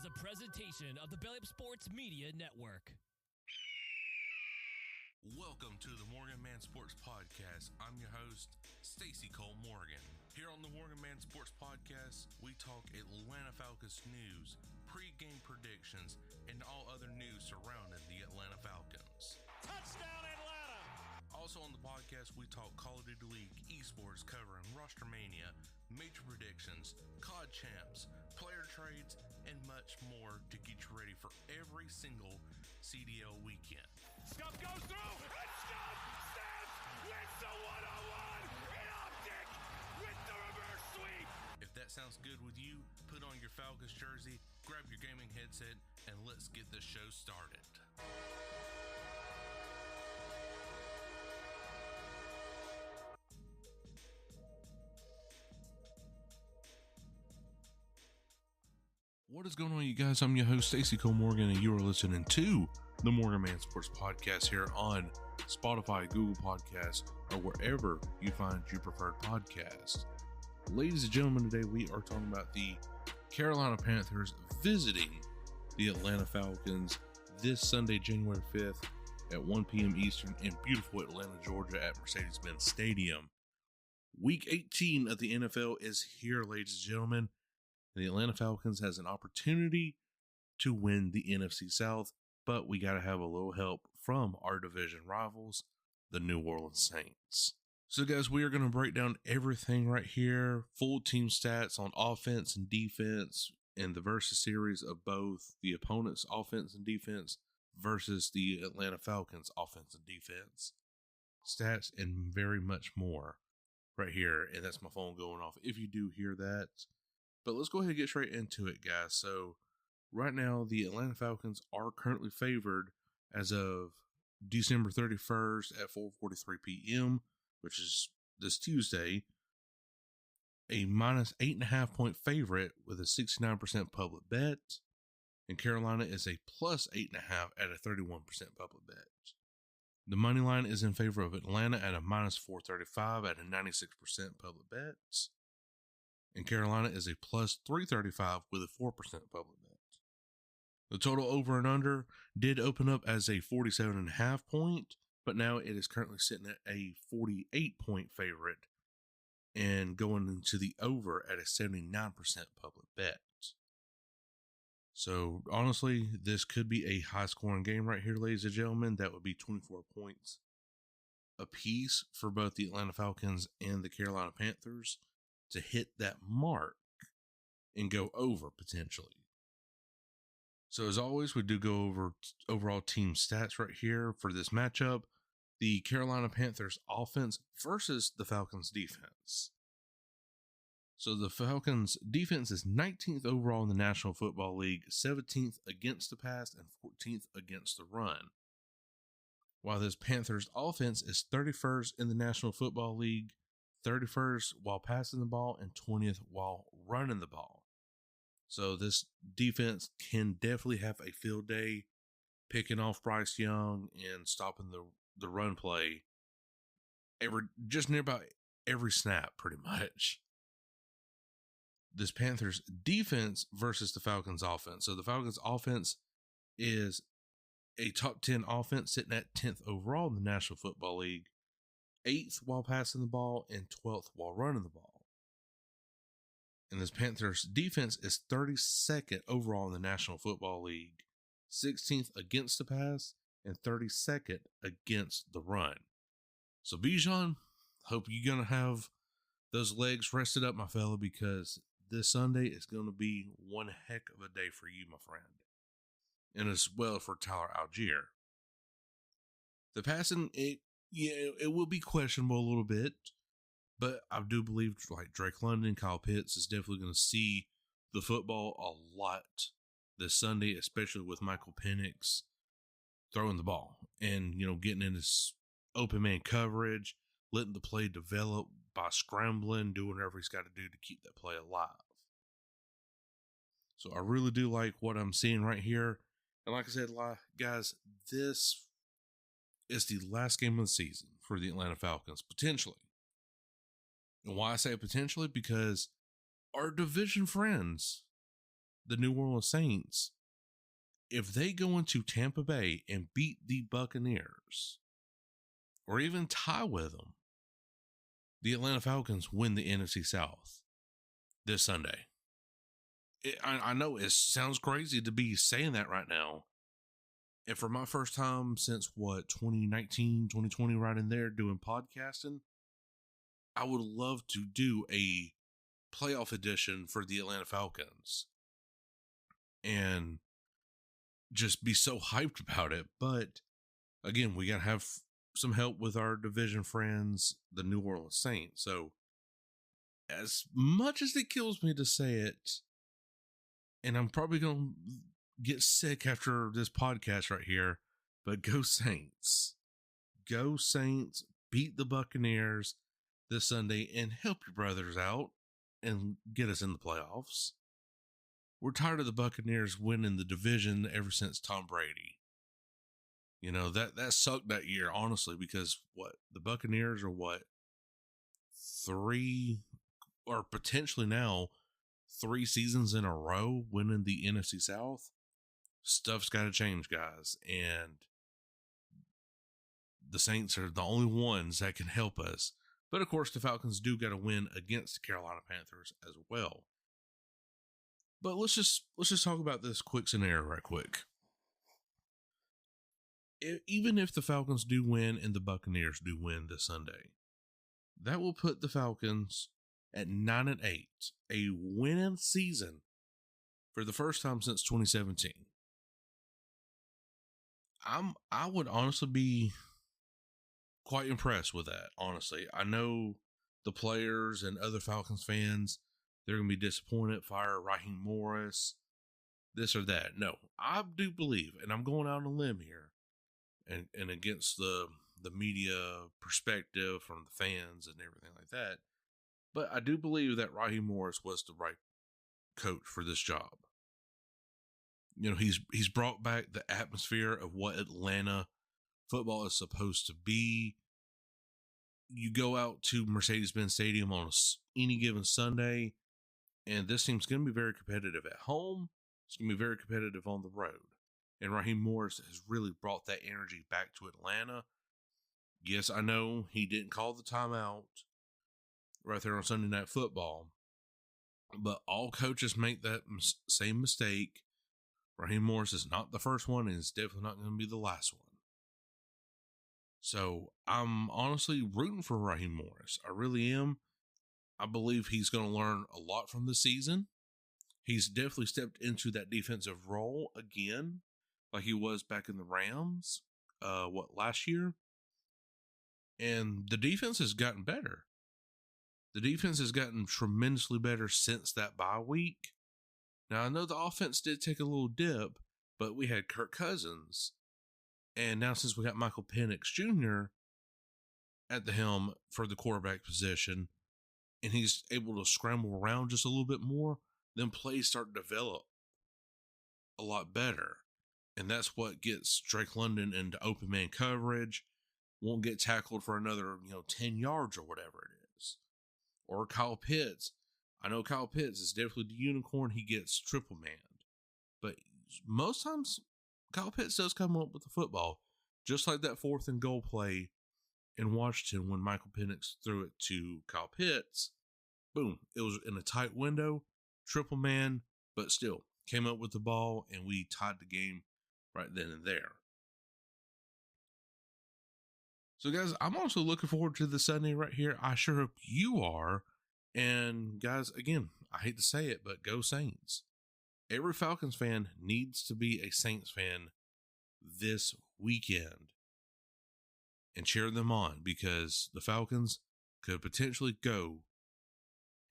is a presentation of the Belly Up Sports Media Network. Welcome to the MorganMan Sports Podcast. I'm your host, Stacy Cole Morgan. Here on the MorganMan Sports Podcast, we talk Atlanta Falcons news, pre-game predictions, and all other news surrounding the Atlanta Falcons. Touchdown, Atlanta! Also on the podcast, we talk Call of Duty League, esports, covering Roster Mania, major predictions, COD champs, player trades, and much more to get you ready for every single CDL weekend. Scuff goes through, and Scuff stands with the one-on-one in optic with the reverse sweep. If that sounds good with you, put on your Falcons jersey, grab your gaming headset, and let's get this show started. What is going on, you guys? I'm your host, Stacy Cole Morgan, and you are listening to the MorganMan Sports Podcast here on Spotify, Google Podcasts, or wherever you find your preferred podcast. Ladies and gentlemen, today we are talking about the Carolina Panthers visiting the Atlanta Falcons this Sunday, January 5th at 1 p.m. Eastern in beautiful Atlanta, Georgia at Mercedes-Benz Stadium. Week 18 of the NFL is here, ladies and gentlemen. The Atlanta Falcons has an opportunity to win the NFC South, but we got to have a little help from our division rivals, the New Orleans Saints. So guys, we are going to break down everything right here, full team stats on offense and defense, and the versus series of both the opponent's offense and defense versus the Atlanta Falcons offense and defense. Stats and very much more right here, and that's my phone going off if you do hear that. But let's go ahead and get straight into it, guys. So right now, the Atlanta Falcons are currently favored as of December 31st at 4:43 p.m., which is this Tuesday, a minus 8.5 point favorite with a 69% public bet. And Carolina is a plus 8.5 at a 31% public bet. The money line is in favor of Atlanta at a minus 435 at a 96% public bet. And Carolina is a plus 335 with a 4% public bet. The total over and under did open up as a 47.5 point, but now it is currently sitting at a 48 point favorite and going into the over at a 79% public bet. So honestly, this could be a high scoring game right here, ladies and gentlemen. That would be 24 points apiece for both the Atlanta Falcons and the Carolina Panthers to hit that mark and go over potentially. So as always, we do go over overall team stats right here for this matchup. The Carolina Panthers offense versus the Falcons defense. So the Falcons defense is 19th overall in the National Football League, 17th against the pass, and 14th against the run. While this Panthers offense is 31st in the National Football League, 31st while passing the ball, and 20th while running the ball. So this defense can definitely have a field day picking off Bryce Young and stopping the run play just near about every snap pretty much. This Panthers defense versus the Falcons offense. So the Falcons offense is a top 10 offense sitting at 10th overall in the National Football League, 8th while passing the ball, and 12th while running the ball. And this Panthers defense is 32nd overall in the National Football League, 16th against the pass, and 32nd against the run. So Bijon, hope you're going to have those legs rested up, my fella, because this Sunday is going to be one heck of a day for you, my friend. And as well for Tyler Allgeier. The passing, it will be questionable a little bit, but I do believe like Drake London, Kyle Pitts is definitely going to see the football a lot this Sunday, especially with Michael Penix throwing the ball and, getting in his open man coverage, letting the play develop by scrambling, doing whatever he's got to do to keep that play alive. So I really do like what I'm seeing right here. And like I said, guys, this is the last game of the season for the Atlanta Falcons, potentially. And why I say potentially? Because our division friends, the New Orleans Saints, if they go into Tampa Bay and beat the Buccaneers, or even tie with them, the Atlanta Falcons win the NFC South this Sunday. I know it sounds crazy to be saying that right now. And for my first time since 2019, 2020, right in there doing podcasting, I would love to do a playoff edition for the Atlanta Falcons and just be so hyped about it. But again, we got to have some help with our division friends, the New Orleans Saints. So as much as it kills me to say it, and I'm probably going to get sick after this podcast right here, but go Saints. Go Saints. Beat the Buccaneers this Sunday and help your brothers out and get us in the playoffs. We're tired of the Buccaneers winning the division ever since Tom Brady. You know, that sucked that year, honestly, because the Buccaneers are 3 or potentially now 3 seasons in a row winning the NFC South. Stuff's got to change, guys. And the Saints are the only ones that can help us. But of course, the Falcons do got to win against the Carolina Panthers as well. But let's just talk about this quick scenario right quick. Even if the Falcons do win and the Buccaneers do win this Sunday, that will put the Falcons at 9-8, a winning season for the first time since 2017. I would honestly be quite impressed with that, honestly. I know the players and other Falcons fans, they're going to be disappointed, fire Raheem Morris, this or that. No, I do believe, and I'm going out on a limb here, and against the media perspective from the fans and everything like that, but I do believe that Raheem Morris was the right coach for this job. You know, he's brought back the atmosphere of what Atlanta football is supposed to be. You go out to Mercedes-Benz Stadium on any given Sunday, and this team's going to be very competitive at home. It's going to be very competitive on the road. And Raheem Morris has really brought that energy back to Atlanta. Yes, I know he didn't call the timeout right there on Sunday Night Football, but all coaches make that same mistake. Raheem Morris is not the first one, and it's definitely not going to be the last one. So I'm honestly rooting for Raheem Morris. I really am. I believe he's going to learn a lot from the season. He's definitely stepped into that defensive role again, like he was back in the Rams, last year. And the defense has gotten better. The defense has gotten tremendously better since that bye week. Now, I know the offense did take a little dip, but we had Kirk Cousins. And now since we got Michael Penix Jr. at the helm for the quarterback position, and he's able to scramble around just a little bit more, then plays start to develop a lot better. And that's what gets Drake London into open man coverage, won't get tackled for another 10 yards or whatever it is. Or Kyle Pitts. I know Kyle Pitts is definitely the unicorn. He gets triple manned. But most times, Kyle Pitts does come up with the football. Just like that 4th and goal play in Washington when Michael Penix threw it to Kyle Pitts. Boom. It was in a tight window, triple man, but still came up with the ball, and we tied the game right then and there. So, guys, I'm also looking forward to the Sunday right here. I sure hope you are. And, guys, again, I hate to say it, but go Saints. Every Falcons fan needs to be a Saints fan this weekend and cheer them on, because the Falcons could potentially go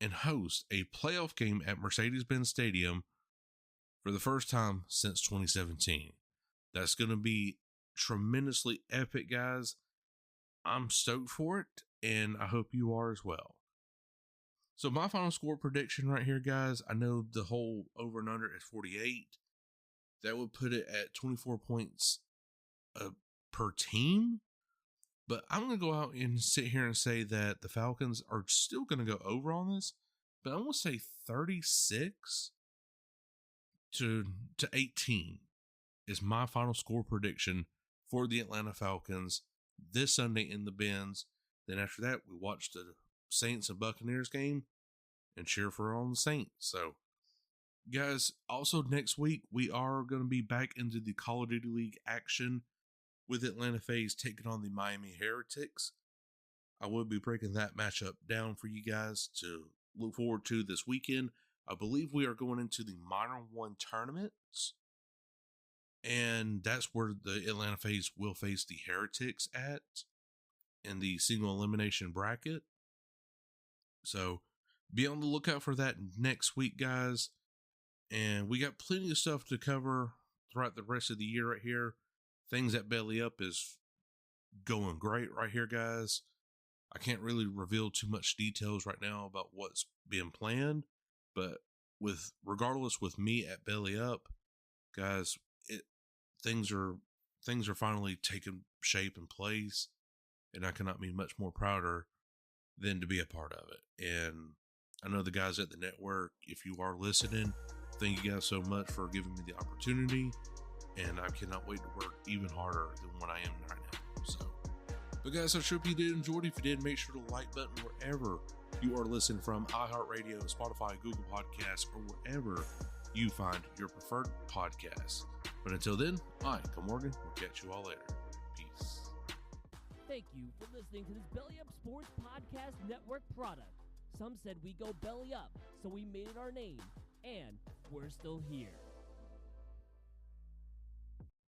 and host a playoff game at Mercedes-Benz Stadium for the first time since 2017. That's going to be tremendously epic, guys. I'm stoked for it, and I hope you are as well. So my final score prediction right here, guys, I know the whole over and under is 48. That would put it at 24 points per team. But I'm going to go out and sit here and say that the Falcons are still going to go over on this. But I'm going to say 36 to 18 is my final score prediction for the Atlanta Falcons this Sunday in the Benz. Then after that, we watch the Saints and Buccaneers game and cheer for on the Saints. So, guys, also next week, we are going to be back into the Call of Duty League action with Atlanta FaZe taking on the Miami Heretics. I will be breaking that matchup down for you guys to look forward to this weekend. I believe we are going into the Modern 1 tournaments, and that's where the Atlanta FaZe will face the Heretics at in the single elimination bracket. So be on the lookout for that next week, guys. And we got plenty of stuff to cover throughout the rest of the year right here. Things at Belly Up is going great right here, guys. I can't really reveal too much details right now about what's being planned, but regardless with me at Belly Up, guys, things are finally taking shape and place, and I cannot be much more prouder than to be a part of it. And I know the guys at the network, if you are listening, thank you guys so much for giving me the opportunity, and I cannot wait to work even harder than what I am right now. So, but guys, I hope you did enjoy it. If you did, make sure to like button wherever you are listening from, iHeartRadio, Spotify, Google Podcasts, or wherever you find your preferred podcasts. But until then, I, Cole Morgan, will catch you all later. Peace. Thank you for listening to this Belly Up Sports Podcast Network product. Some said we go belly up, so we made it our name, and we're still here.